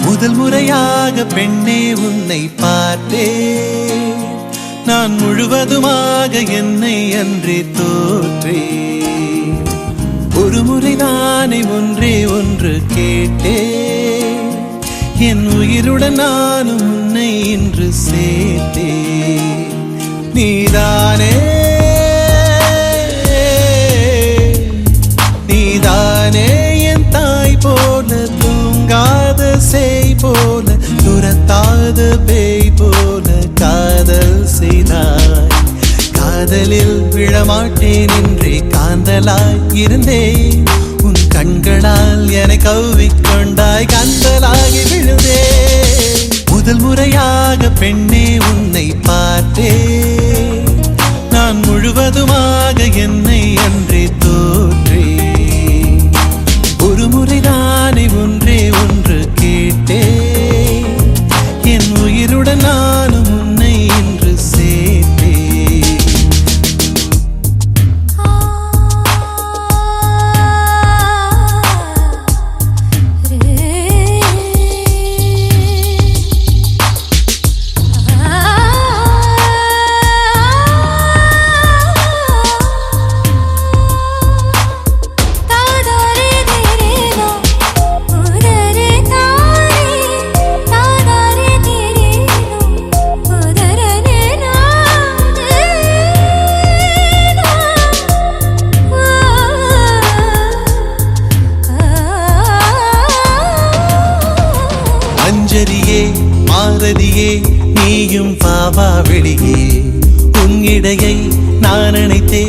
முதல் முறையாக பெண்ணே உன்னை பார்த்தேன், நான் முழுவதுமாக என்னை அன்றே தோற்றேன். ஒரு முறை நானே ஒன்றே ஒன்று கேட்டேன், என் உயிருடன் நானும் உன்னை இன்று சேர்த்தேன். நீதானே நீதானே என் தாய் போல, தூங்காத சேய் போல, துரத்தாத பேய் போல காதல் செய்தாய். காதலில் விழமாட்டேன் என்றே காந்தலாய் இருந்தேன், உன் கண்களால் என்னை கவ்விக்கொண்டாய், கந்தலாகி விழுந்தேன். முதல் முறையாக பெண்ணே உன்னை பார்த்தேன், நான் முழுவதுமாக என்னை அன்றே தோற்றேன். ஒரு முறை நானே ஒன்றே ஒன்று கேட்டேன், என் உயிருடன் நானும் உன்னை இன்று சேர்த்தேன். ஒளியே நீயும் பாவா வெளியே உன் இடையை நான் நினைத்தே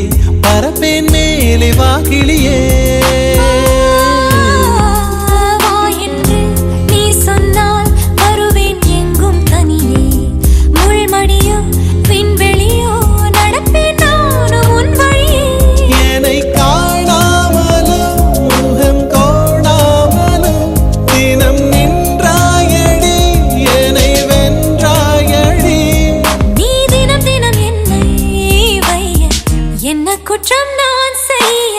பரப்பேன் மேலே வாகிலியே குற்றம் நான் செய்ய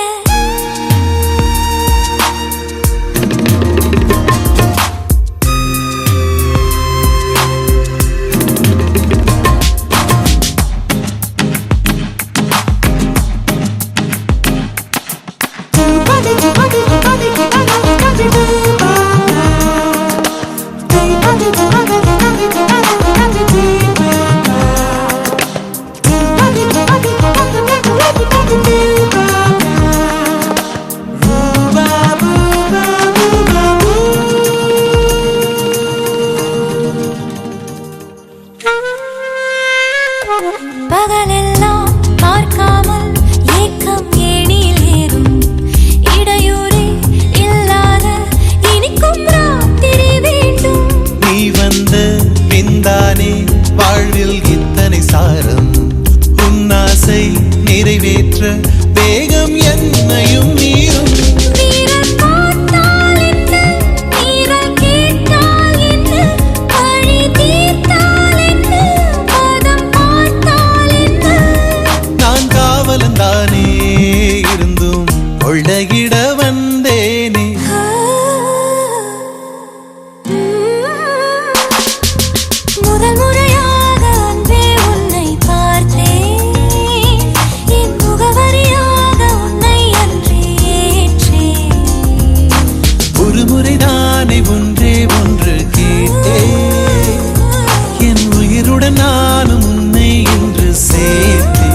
பகலெல்லாம் பார்க்காமல் ஏக்கம் ஏணியில் ஏறும் இடையூறே இல்லாத இனிக்கும் ராத்திரி வேண்டும் நீ வந்த பின்தானே வாழ்வில் இத்தனை சாரம் உன் ஆசை நிறைவேற்ற வேகம் என்னையும் மீறும் தானே இருந்தும் கொள்ளையிட வந்தேனே முதல் முறையாக அன்பே உன்னை பார்த்தேன் என் முகவரியாக உன்னை அன்றே ஏற்றேன் ஒரு முறைதானே ஒன்றே ஒன்று கேட்டேன் என் உயிருடன் நானும் உன்னை என்று சேர்த்தேன்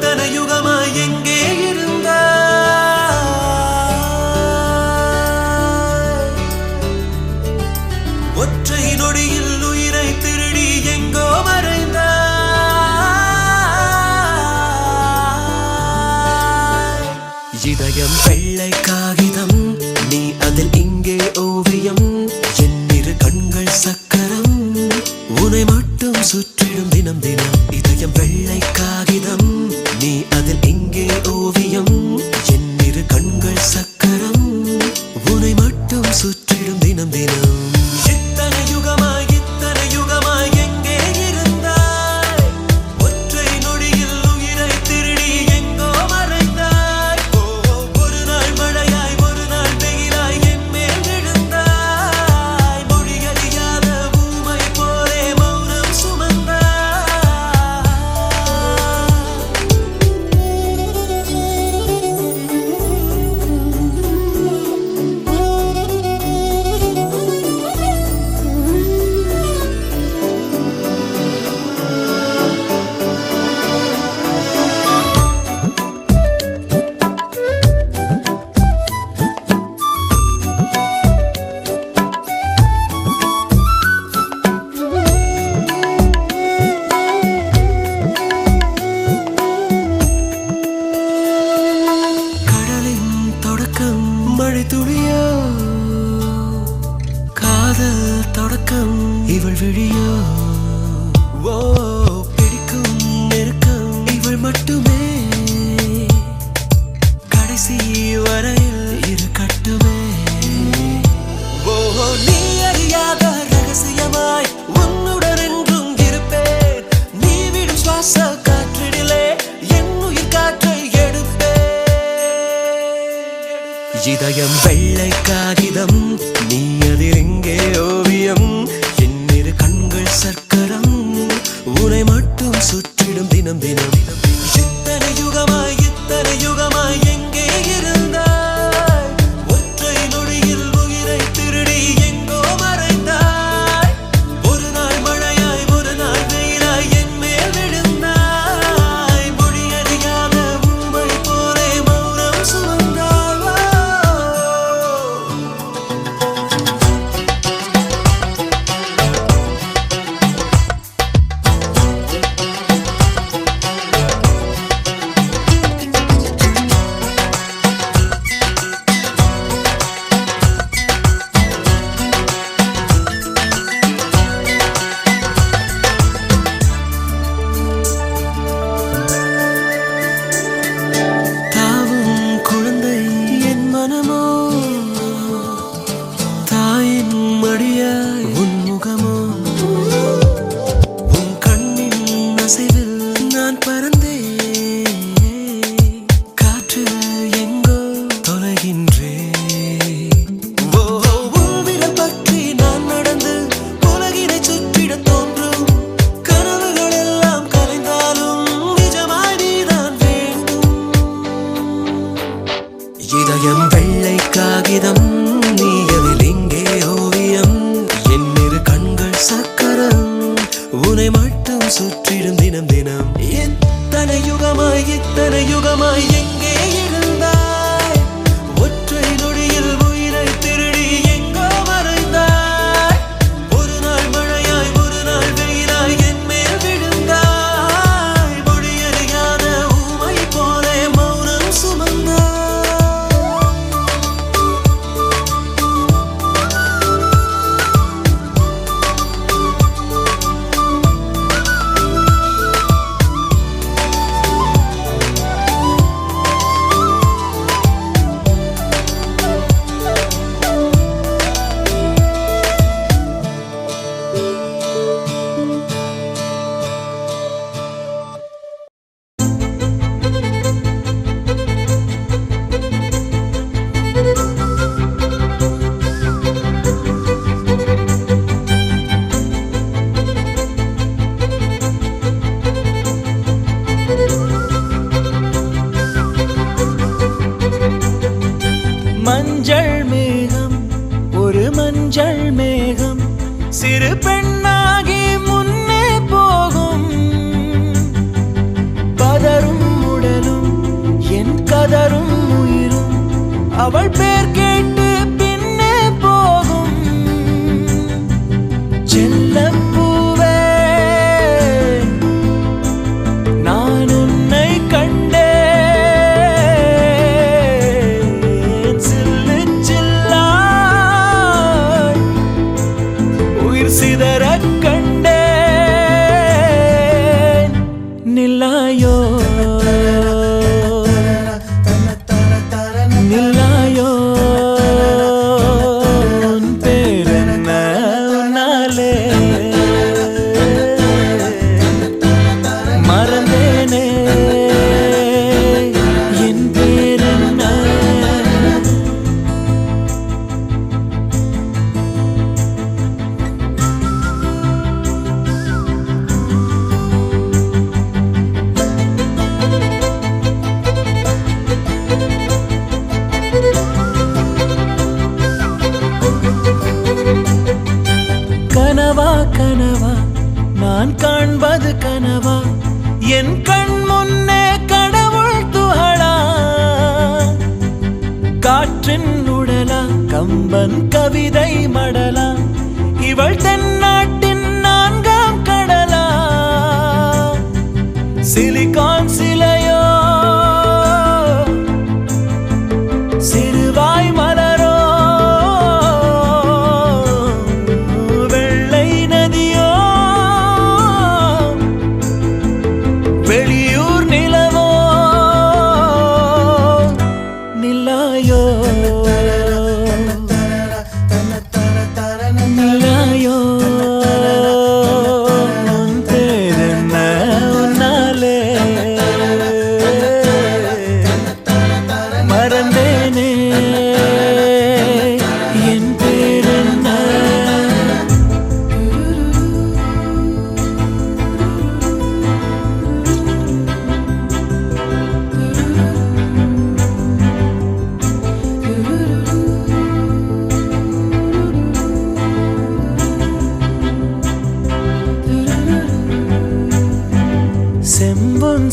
இத்தனை யுகமாய் எங்கே இருந்தாய் ஒற்றை நொடியில் உயிரை திருடி எங்கோ மறைந்தாய் இதயம் வெள்ளை காகிதம் நீ அதில் இங்கே ஓவியம் என் இரு கண்கள் சக்கரம் உன்னை மட்டும் சுற்றிடும் தினம் தினம் இதயம் வெள்ளை காகிதம் நீ அதில் இங்கே ஓவியம் என் இரு கண்கள் சக்கரம் உன்னை மட்டும் சுற்றிடும் தினம் தினம் இத்தனை யுகமாய் எங்கே இருந்தாய் ஒற்றை நொடியில் உயிரை திருடி எங்கோ மறைந்தாய் ஒரு நாள் மழையாய் ஒரு நாள் வெயிலாய் என் மேல் விழுந்தாய் மொழியறியாத ஊமை போலே மௌனம் சுமந்தாய் மழை துளியோ காதல் தொடக்கம் இவள் விழியோ ஓ பிடிக்கும் நெருக்கம் இவள் மட்டுமே கடைசி வரையில் இருக்கட்டுமே ஓ நீ அறியாத ரகசியமாய் உன்னுடன் என்றும் இருப்பேன் நீ விடும் சுவாச காற்றினிலே என் உயிர் காற்றை எடுப்பேன் இதயம் வெள்ளை காகிதம் நீ அதில் எங்கே ஓவியம் என் இரு கண்கள் சர்க்கரம் உன்னை மட்டும் சுற்றிடும் தினம் தினம் இத்தனை யுகமாய் எங்கே இருந்தாய் ஒற்றை நொடியில் உயிரை திருடி எங்கோ மறைந்தாய் ஒரு நாள் மழையாய் ஒரு நாள் வெயிலாய் என் மேல் விழுந்தாய் மொழியறியாத ஊமை போலே மௌனம் சுமந்தாய் தாயின் மடியாய் உன் முகமோ உன் கண்ணின் அசைவில் நான் பறந்தேன் காற்றில் எங்கோ தொலைகின்றேன் ஓ உன் விரல் பற்றி நான் நடந்து உலகினை சுற்றிட தோன்றும் கனவுகள் எல்லாம் கலைந்தாலும் நிஜமாய் நீதான் வேண்டும் இதயம் வெள்ளை காகிதம் நீ அதில் எங்கே ஓவியம் என் இரு கண்கள் சக்கரம் உன்னை மட்டும் சுற்றிடும் தினம் தினம் இத்தனை யுகமாய் எங்கே இருந்தாய் ஒற்றை நொடியில் உயிரை திருடி எங்கோ மறைந்தாய் ஒரு நாள் மழையாய் ஒரு நாள் வெயிலாய் என் மேல் விழுந்தாய் மொழியறியாத ஊமை போலே மௌனம் சுமந்தாய் மஞ்சள் மேகம் ஒரு மஞ்சள் மேகம் சிறு பெண்ணாகி முன்னே போகும் பதரும் உடலும் என் கதரும் உயிரும் அவள் பேர் கேட்டு பின்னே போகும் செல்லப்பூவே நான் உன்னை கண்டேன் சிதறக் கண்டேன் நில்லாயோ நில்லாயோ உன் பேரென்ன உன்னாலே மறந்தேனே என் பேரென்ன கனவா கனவா நான் காண்பது கனவா என் கண் முன்னே கடவுள் துகளா காற்றின் உடலா கம்பன் கவிதை மடலா இவள் தென்னாட்டின் நான்காம் கடலா சிலிகான் சிலையோ சிறுவாய் மலர்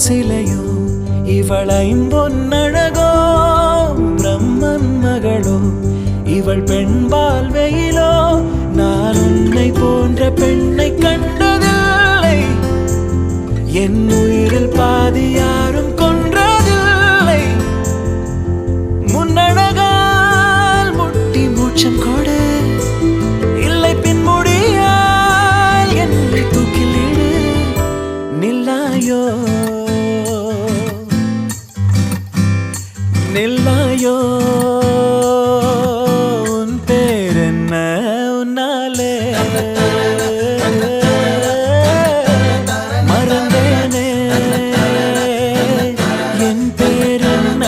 சிலையோ இவள் ஐம்பொன்னழகோ பிரம்மன் மகளோ இவள் பெண்பால் வெயிலோ நான் உன்னை போன்ற பெண்ணை கண்டதில்லை என் உயிரில் பாதி யாரும் கொன்றதில்லை முன்னழகால் முட்டி மூச்சம் கொடு இல்லை பின்முடியால் என்னை தூக்கிலிடு நில்லாயோ நில்லாயோ உன் பேர் என்ன உன்னாலே மறந்தேனே என் பேர் என்ன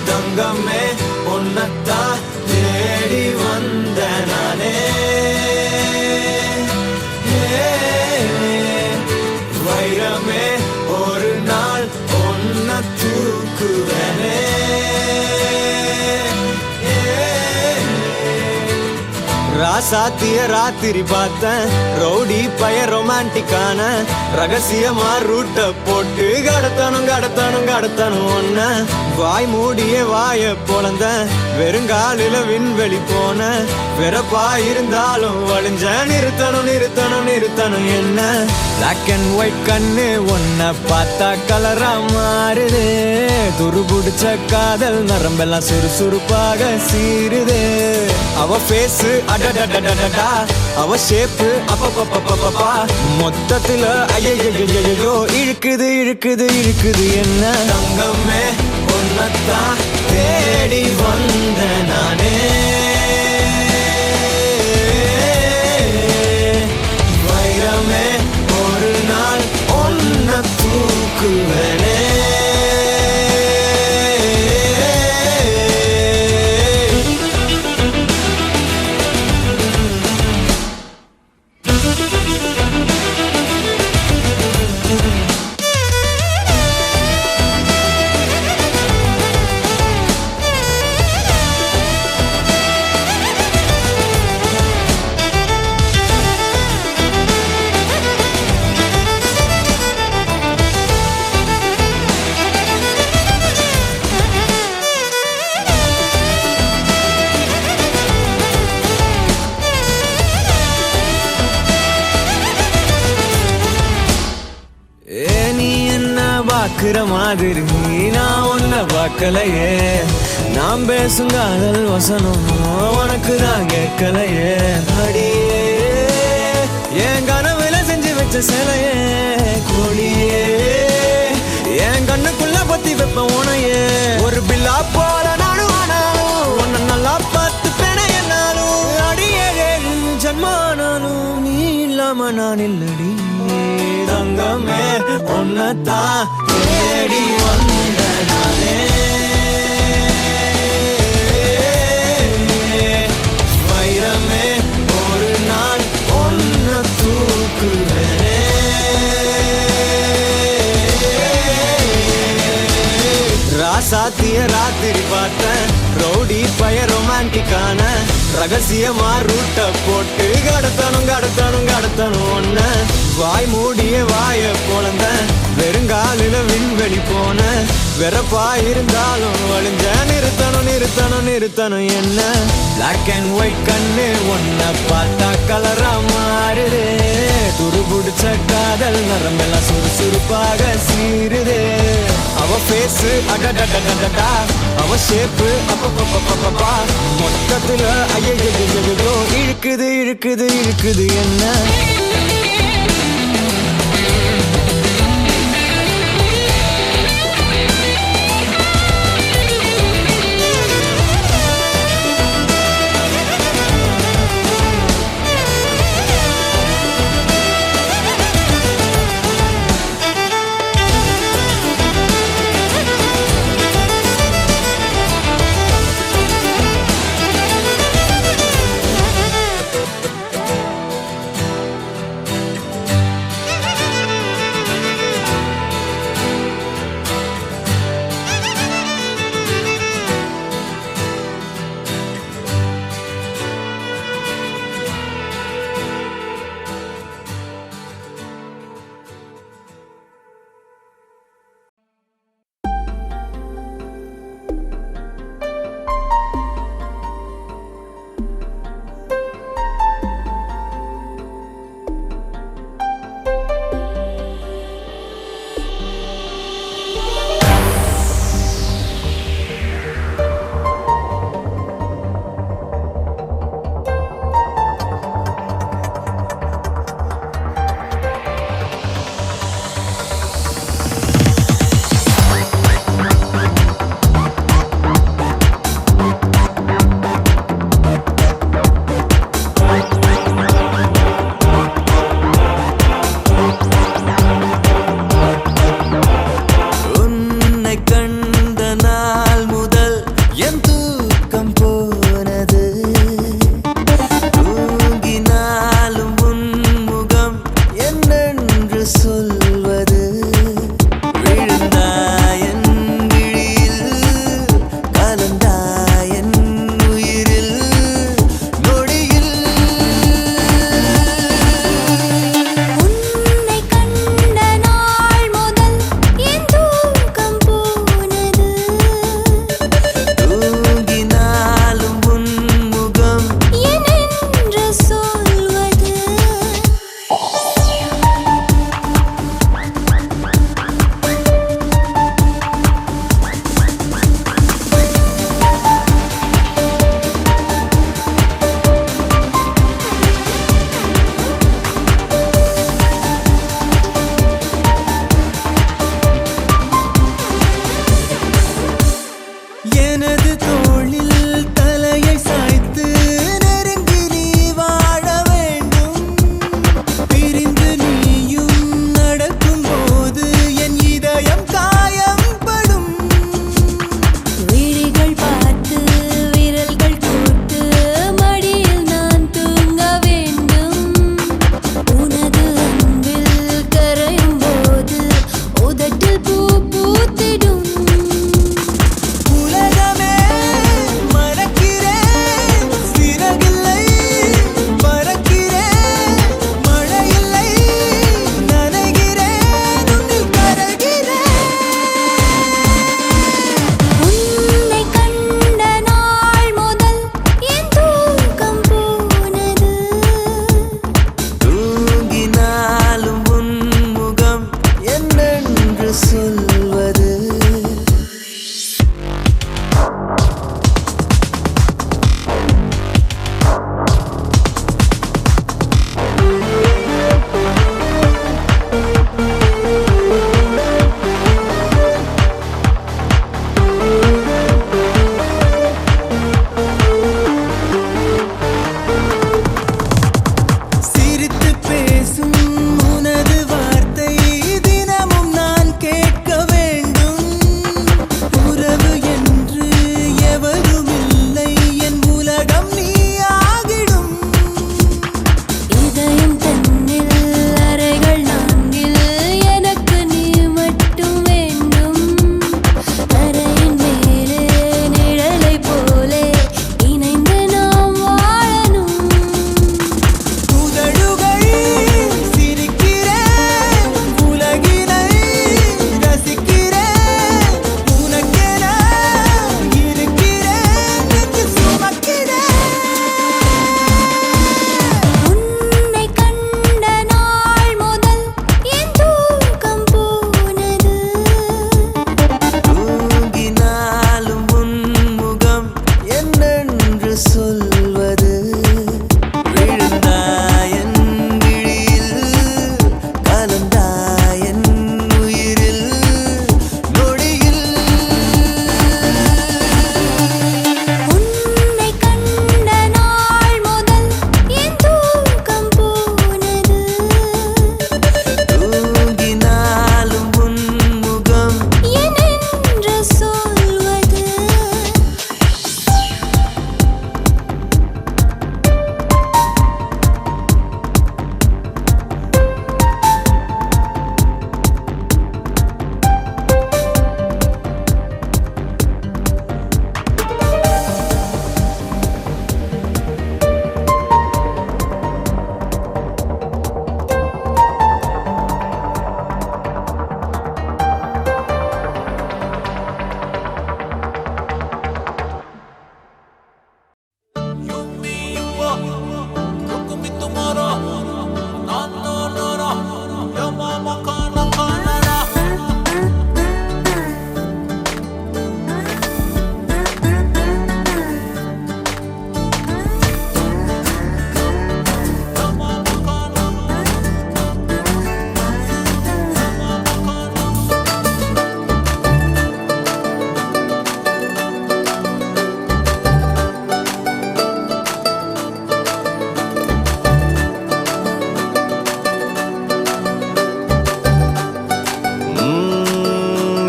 தங்கமே உன்னத்தா தேடி வந்த நானே வைரமே ஒரு நாள் ஒன்ன தூக்குவனே ராசாத்திய ராத்திரி பார்த்தேன் ரவுடி பய ரொமான்டிக்கான ரகசியமா ரூட்ட போட்டு கடத்தணும் ஒன்ன வாய் மூடிய வாய பொழந்த வெறுங்காலில விண்வெளி போன வெறப்பா இருந்தாலும் வழிஞ்ச நிறுத்தணும் என்ன பிளாக் அண்ட் ஒயிட் கண்ணு ஒன்ன பார்த்தா கலரா மாறுது துருபுடிச்ச காதல் நரம்பெல்லாம் சுறுசுறுப்பாக சீருது அவ பேசு அடடடடடடா அவ ஷேப்பு அப்பப்பப்பப்பப்பா மொத்தத்துல ஐயோ இழுக்குது என்ன தங்கமே உன்னத்தான் தேடி வந்த நானே வைரமே ஒரு நாள் ஒன்ன தூக்குவனே பாக்குற மாதிரி நான் உன்ன பார்க்கலையே நாம் பேசும் காதல் வசனம் உனக்கு நான் கேட்கலையே அடியே என் கனவுல செஞ்சு வச்ச சிலையே கோழியே என் கண்ணுக்குள்ள பத்தி வைப்ப உனையே ஒரு பில்லா போல நானும் ஆனாலும் உன்னை நல்லா பார்த்து பெண என்னாலும் அடியே ஜன்மானாலும் நீ இல்லாம நான் இல்லடி தங்கமே உன்னத்தான் தேடி வந்த நானே வைரமே ஒரு நாள் ஒன்ன தூக்குவனே ராசாத்திய ராத்திரி பார்த்தேன் ரவுடி பய ரொமான்டிக்கான ரகசியமா ரூட்ட போட்டு கடத்தணும் ஒன்ன வாய் மூடிய வாய பொழந்த வெறுங்காலில விண்வெளி போன வெறப்பா இருந்தாலும் வழிஞ்ச நிறுத்தணும் என்ன பிளாக் அண்ட் ஒயிட் கண்ணு ஒன்ன பார்த்தா கலரா மாறுது துருபுடிச்ச காதல் நரம்பெல்லாம் சுறுசுறுப்பாக சீருது அவ பேசு அடடடடடா அவ ஷேப்பு அப்பப்பப்பப்பப்பா மொத்தத்துல ஐயோ இழுக்குது என்ன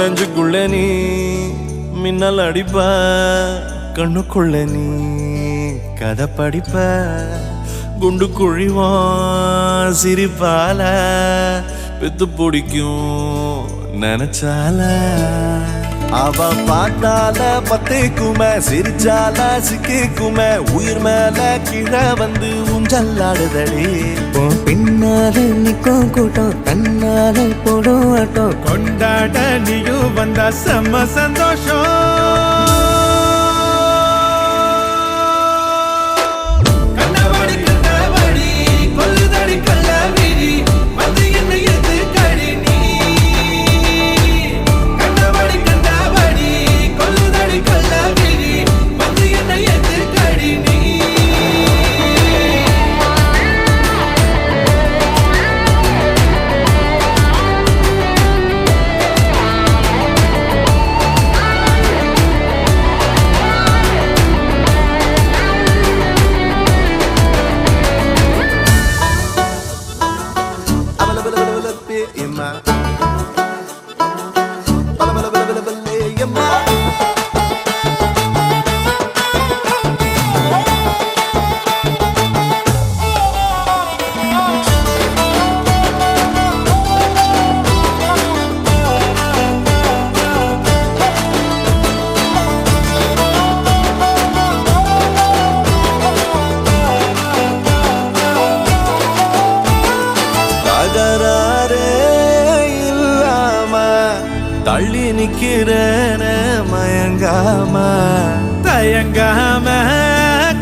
நெஞ்சுக்குள்ள நீ மின்னல் அடிப்ப கண்ணுக்குள்ள நீ கதை படிப்ப குண்டு குழிவான் சிரிப்பால பெத்து பிடிக்கும் நினைச்சால அவ பார்த்தால பத்திக்குமே சிரிச்சால சிக்கிக்குமே உயிர் மேல கீழே வந்து ஊஞ்சல்லாடுதடி பின்னால நிக்கும் கூட்டம் தன்னால போடும் ஆட்டம் கொண்டாட நீயும் வந்தா செம்ம சந்தோஷம் தள்ளி நிக்கிறேன மயங்காம தயங்காம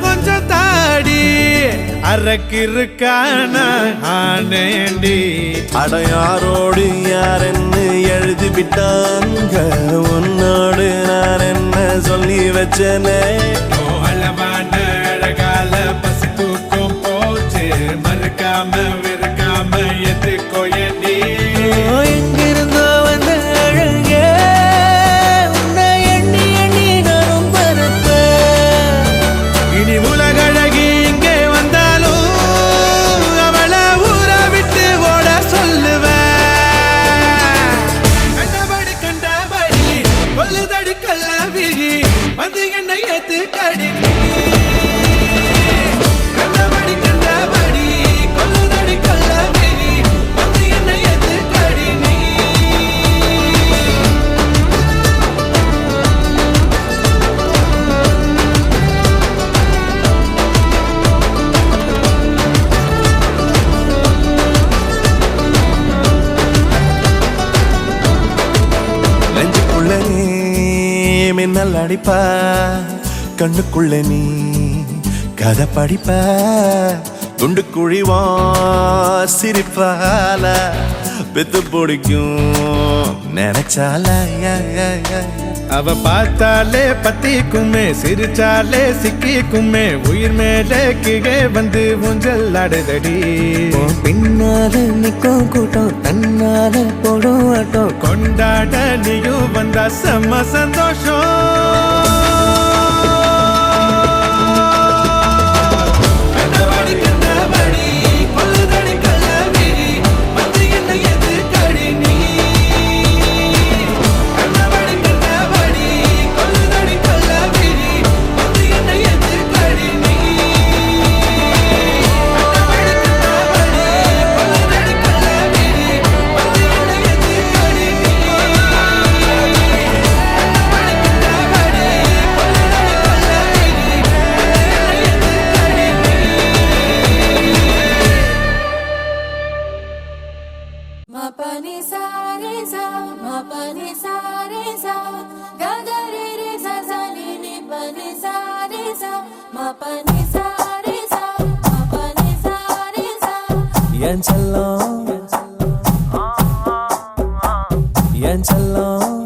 கொஞ்சம் தாடி அரக்கிருக்கான ஆனேண்டி அடையாரோடு யாரென்னு எழுதி விட்டாங்க உன்னோடு நான் என்ன சொல்லி வச்சனே அளவான அழகால பசி தூக்கம் போச்சு மறுக்காம வெறுக்காம எதுக்கோ ஏண்டி எங்கிருந்தோ வந்த அழகே உன்னை எண்ணி எண்ணி நானும் பரப்பேன் இனி உலகழகி இங்கே வந்தாலும் அவளை ஊற விட்டு ஓட சொல்லுவேன் கண்டபடி கண்டபடி கொல்லுதடி கள்ளவிழி வந்து என்னை ஏத்து கடி கண்டபடி கண்டபடி கொல்லுதடி கள்ளவிழி வந்து என்னை ஏத்து கடி நெஞ்சுக்குள்ள நீ மின்னல் அடிப்ப கண்ணுக்குள்ள நீ கதை படிப்ப குண்டு குழிவா சிரிப்பால பெத்து பிடிக்கும் நினைச்சால அவ பார்த்தாலே பத்திக்குமே சிரிச்சாலே சிக்கிக்குமே உயிர் மேல கீழே வந்து ஊஞ்சல் ஆடுதடி பின்னால நிக்கும் கூட்டம் தன்னால போடும் ஆட்டம் கொண்டாட நீயும் வந்தா செம்ம சந்தோஷம் என் செல்லம் என் செல்லம்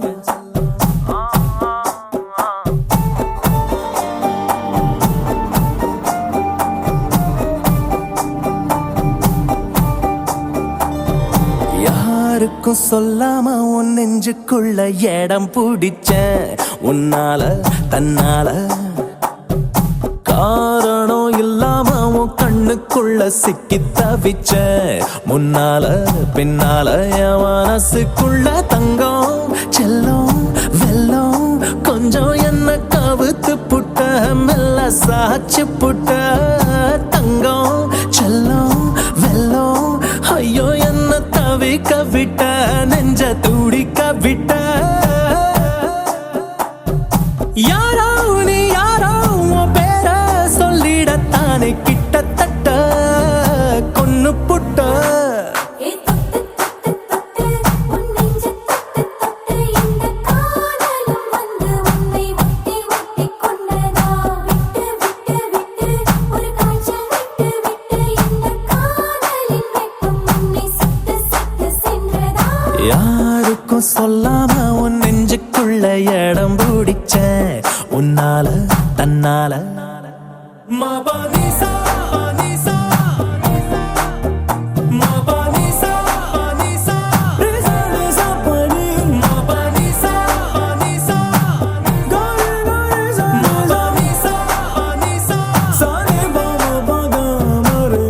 யாருக்கும் சொல்லாம உன் நெஞ்சுக்குள்ள இடம் பிடிச்ச உன்னால தன்னால காரணம் இல்லாம உன் கண்ணுக்குள்ள சிக்கி தவிச்ச முன்னால பின்னால என் மனசுக்குள்ள தங்கம் செல்லம் வச்சு புட்ட தங்கம் செல்லம் வெல்லம் ஐயோ என்ன தவிக்க விட்ட நெஞ்ச துடிக்க விட்ட யாரோ நீ யாரோ உன் பேர சொல்லிடத்தானே கிட்டத்தட்ட கொன்னு புட்ட யாருக்கும் சொல்லாம உன் நெஞ்சுக்குள்ள இடம் பிடிச்சேன் உன்னால தன்னால மபனிசா நிசா மபனிசா நிசா ரிசா ரிசா பனி மபனிசா நிசா காரி காரி மபனிசா நிசா சாரே பாபா பாகா மரே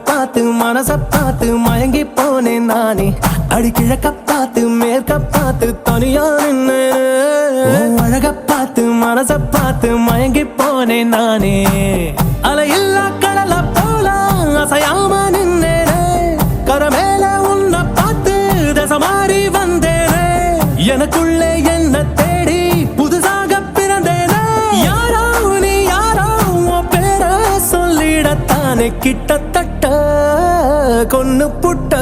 பார்த்து மனச பார்த்து மயங்கி போனேன் நானே அடி கிழக்க பார்த்து மேற்க பார்த்து தனியா நின்னு அழக பார்த்து மனச பார்த்து மயங்கி போனேன் நானே அலையில்லா கடல போல அசையாம நின்னேனே கரமேல உன்னை பார்த்து தசை மாறி வந்தேனே எனக்குள்ளே என்ன தேடி புதுசாக பிறந்தேனே யாரோ நீ யாரோ உன் பேர சொல்லிடத்தானே கிட்டத்தட்ட கொன்னு புட்ட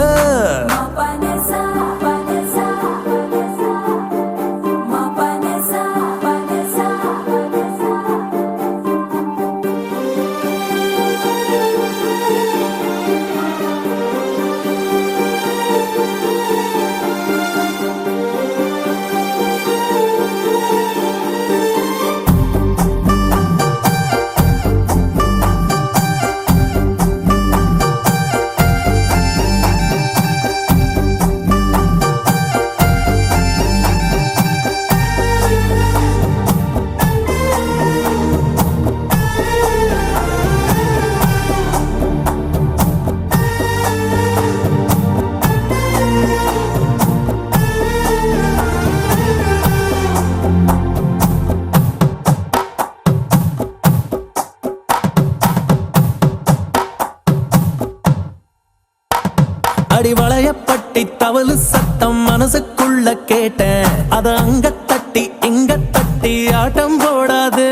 அடி வளையப்பட்டி தவளு சத்தம் மனசுக்குள்ள கேட்டேன் அத அங்க தட்டி இங்க தட்டி ஆட்டம் போடாது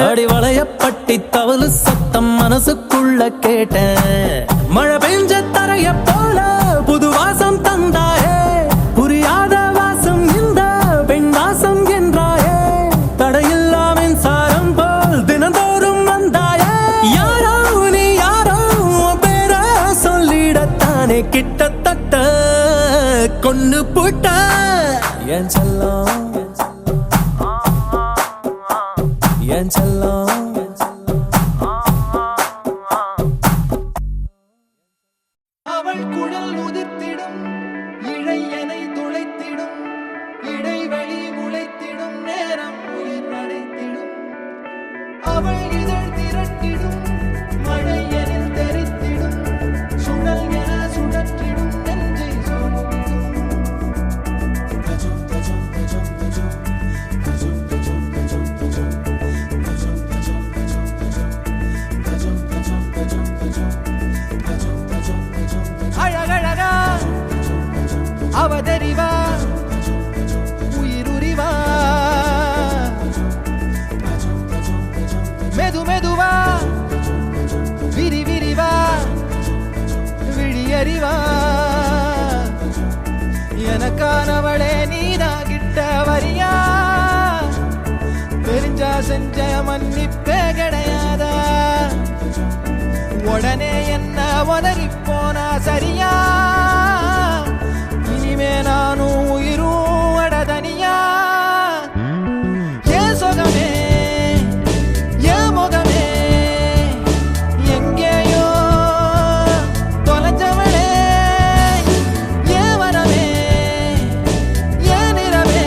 அடி வளையப்பட்டி தவளு சத்தம் மனசுக்குள்ள கேட்டேன் மழை பெஞ்ச தரைய போல புது வாசம் தந்தாயே புரியாத வாசம் இந்த பெண் வாசம் என்றாயே தடையில்லா மின்சாரம் போல் தினந்தோறும் வந்தாயே யாரோ நீ யாரோ பேர சொல்லிடத்தானே கிட்டத்தட்ட கொன்னு புட்ட என் செல்லம் என் செல்லம் அவள் குழல் உதிர்த்திடும் இழையனை துளைத்திடும் இடைவெளி முளைத்திடும் நேரம் உயிர் அடைத்திடும் அவள் இதழ் திரட்டிடும் மழை எனில் தெரித்திடும் சுழல் என சுழற்றிடும் நெஞ்சை அழகழகா அவதறிவா உயிருரிவா மெது மெதுவா விரி விரிவா விழியறிவா எனக்கானவளே நீதான் கிட்ட வரியா தெரிஞ்சா செஞ்ச மன்னிப்பே கிடையாதா உடனே என்ன உதறி போனா சரியா இனிமே நானும் உயிரும் அடதனியா ஏன் சொகமே ஏன் முகமே எங்கேயோ தொலைஞ்சவளே ஏன் வரவே ஏன் நிறவே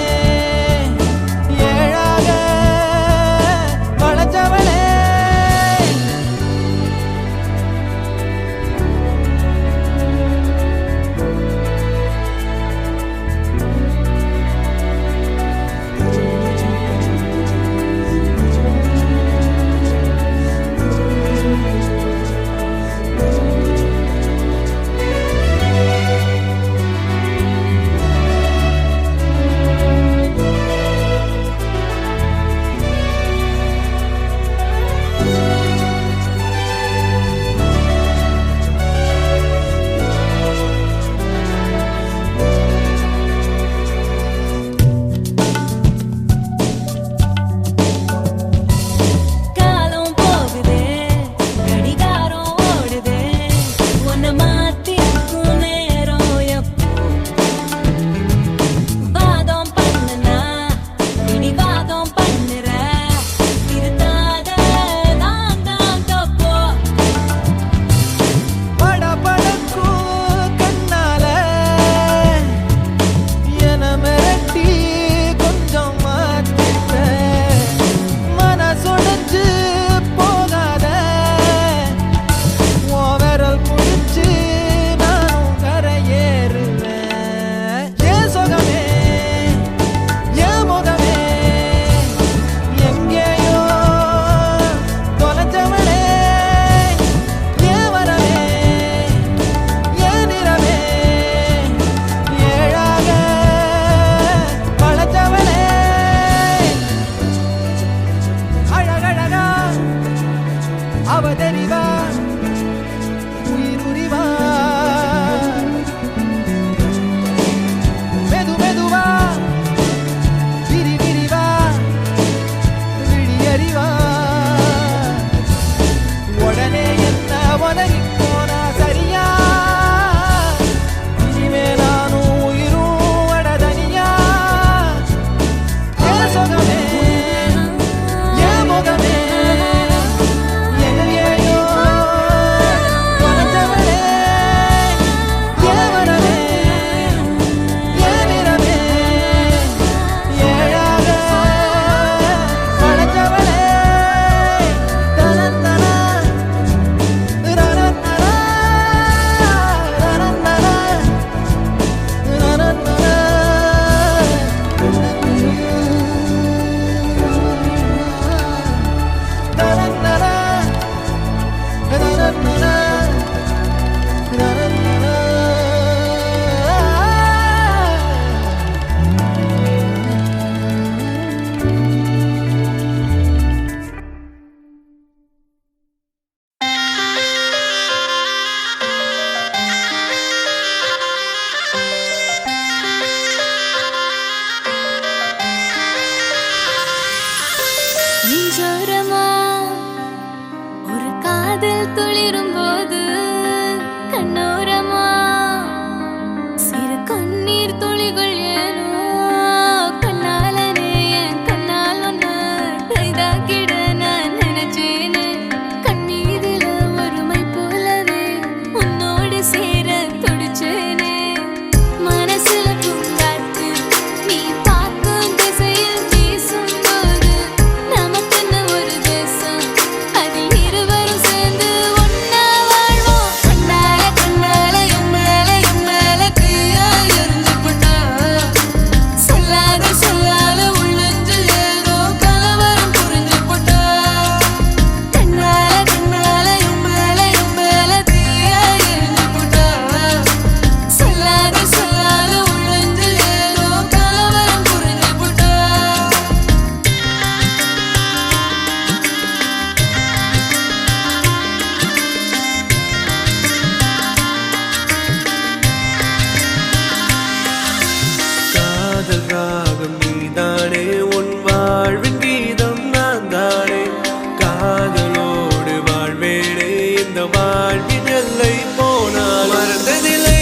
எல்லை போனால் மறந்ததில்லை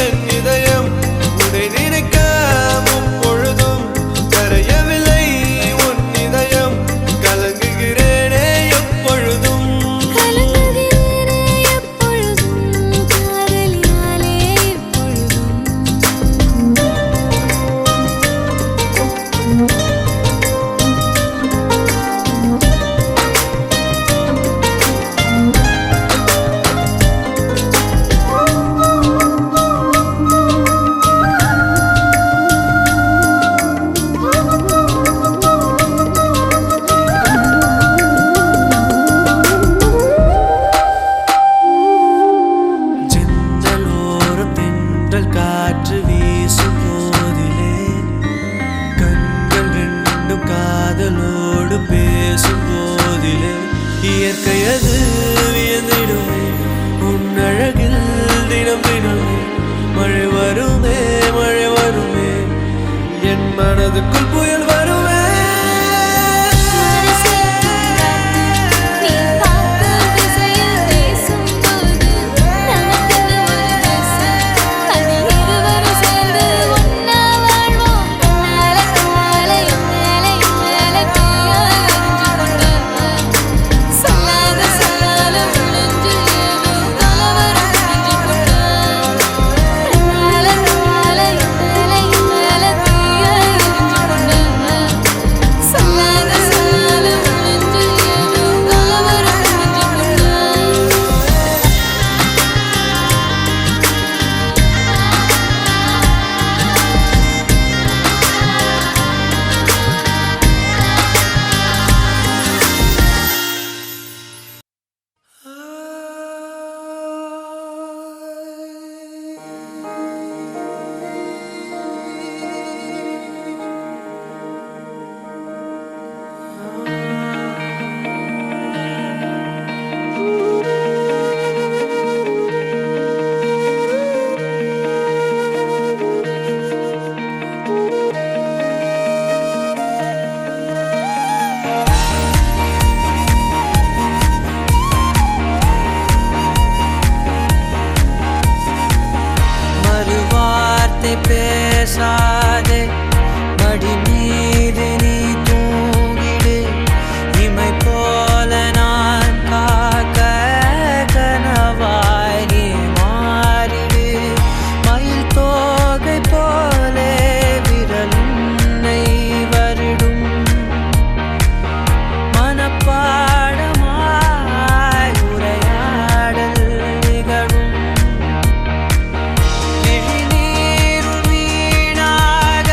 என் இதயம் உன்னை நினைக்க முப்பொழுதும் கரையவில்லை உன் இதயம் கலங்குகிறேனே எப்பொழுதும் கலங்குகிறேனே எப்பொழுதும் காதலினாலே ஜன்னலோரம் தென்றல் காற்று வீசும் போதிலே கண்கள் ரெண்டும் காதலோடு பேசும் போதிலே இயற்கையது வியந்திடுமே உன் அழகில் தினம் தினமே மழை வருமே என் மனதுக்குள் புயல் வருமே நீ பார்க்கும் திசையில் பேசும்போது நமக்கென ஒரு தேசம் அது இருவரும் சேர்ந்து ஒன்னா வாழ்வோம் கண்ணால என் மேல தீயாக எரிஞ்சு கொண்டான் சொல்லாத சொல்லாலும் நெஞ்சில் ஏதோ கலவரம் செஞ்சு கொண்டான் கண்ணால என் மேல தீயாக எரிஞ்சு கொண்டான் சொல்லாத சொல்லாலும் நெஞ்சில் ஏதோ கலவரம் செஞ்சு கொண்டான் மறுவார்த்தை பேசாதே மடி மீது நீ தூங்கிடு இமை போல நான் காக்க கனவாய் நீ மாறிடு மயில் தோகை போலே விரல் உன்னை வருடும் மனப்பாடமாய் உரையாடல் நிகழும் விழிநீருள் வீணாக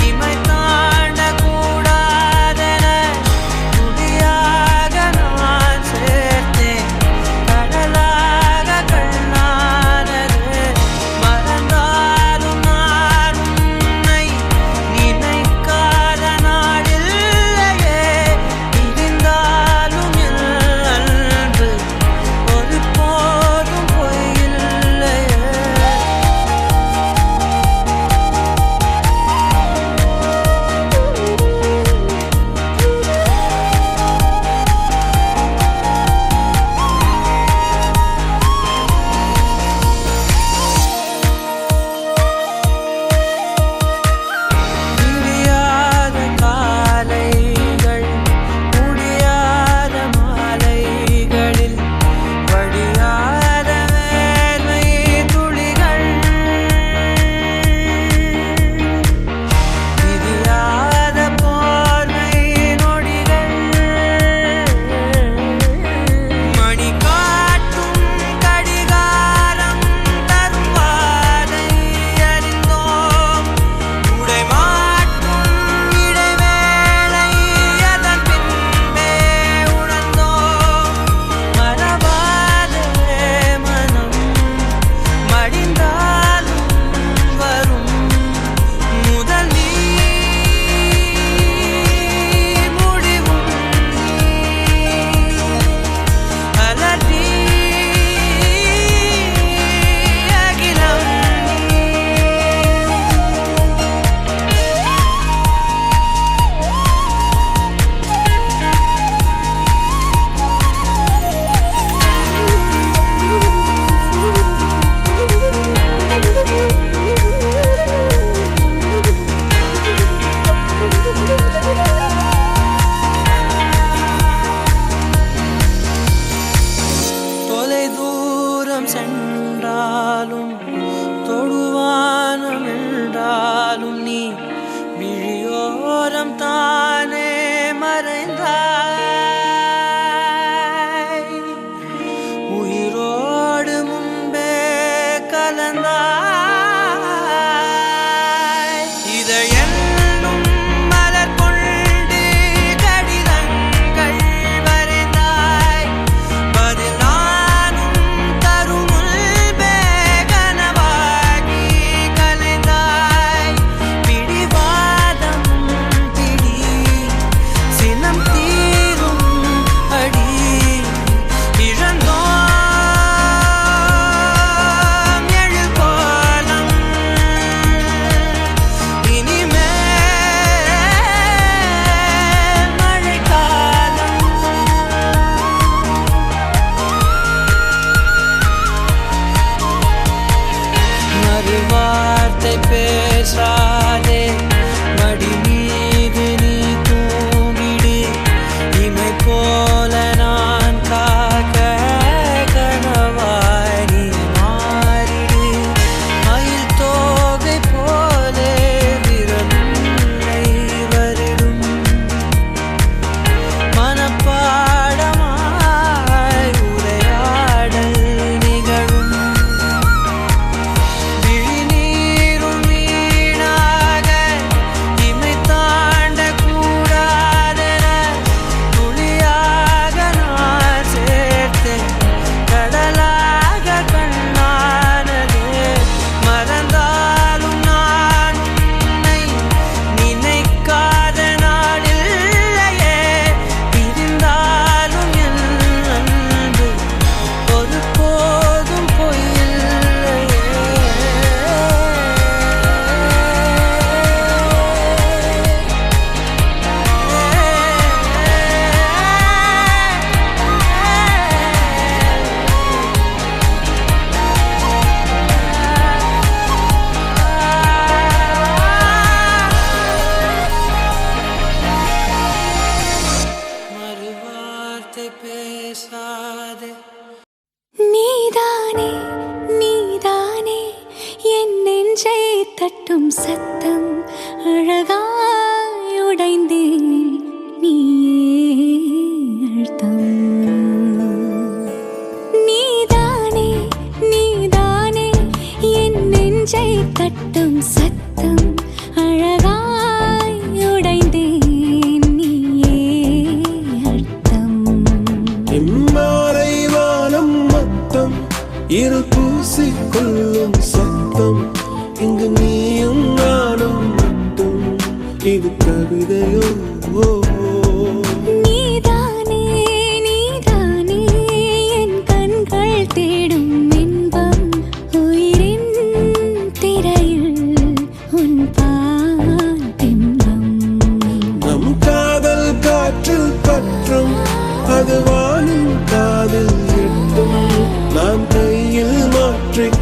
இமை சென்றாலும் தொடுவானம் என்றாலும் நீ விழியோரம் தானே மறைந்தாய் உயிரோடு முன்பே கலந்தாய் இதழென்னும் மலர் கொண்டு கடிதங்கள் வரைந்தாய் பதில் நானும் தரும் முன்பே கனவாகி கலைந்தாய் பிடிவாதம் பிடி சினம் தீரும் அடி இழந்தோம் எழில் கோலம் இனிமேல் மழைக்காலம் மறுவார்த்தை பேசாதே மடி மீது நீ தூங்கிடு இமை போல நான் காக்க கனவாய் நீ மாறிடு மயில் தோகை போலே விரலுன்னை வருடும் மனப்பாடமாய் உரையாடல் நிகழும் விழிநீரும் வீணாக இமை தாண்ட கூடாதென துளியாக நான் சேர்த்தேன் கடலாக கண்ணானதே மறந்தாலும் நான் உன்னை நினைக்காத நாளில்லையே பிரிந்தாலும் என் அன்பு ஒருபோதும் பொய்யில்லையே மறுவார்த்தை பேசாதே நீதானே நீதானே என் நெஞ்சை தட்டும் சத்தம் அழகாய் உடைந்தேன் நீயே அழுத்தம் நீதானே நீதானே என் நெஞ்சை தட்டும் சத்தம் அழகாய் உடைந்தேன் நீயே அழுத்தம் இம்மாலை வானம் மொத்தம் இரு பூசிக்கொள்ளும் சத்தம் இங்கு நீயும் நானும் மட்டும் இது கவிதையோ நீதானே நீதானே என் கண்கள் தேடும் இன்பம் உயிரின் திரையில் உன் பால் பிம்பம் நம் காதல் காற்றில் பற்றும் அது வானின் காதில் எட்டும் நாம் கையில் மாற்றிக்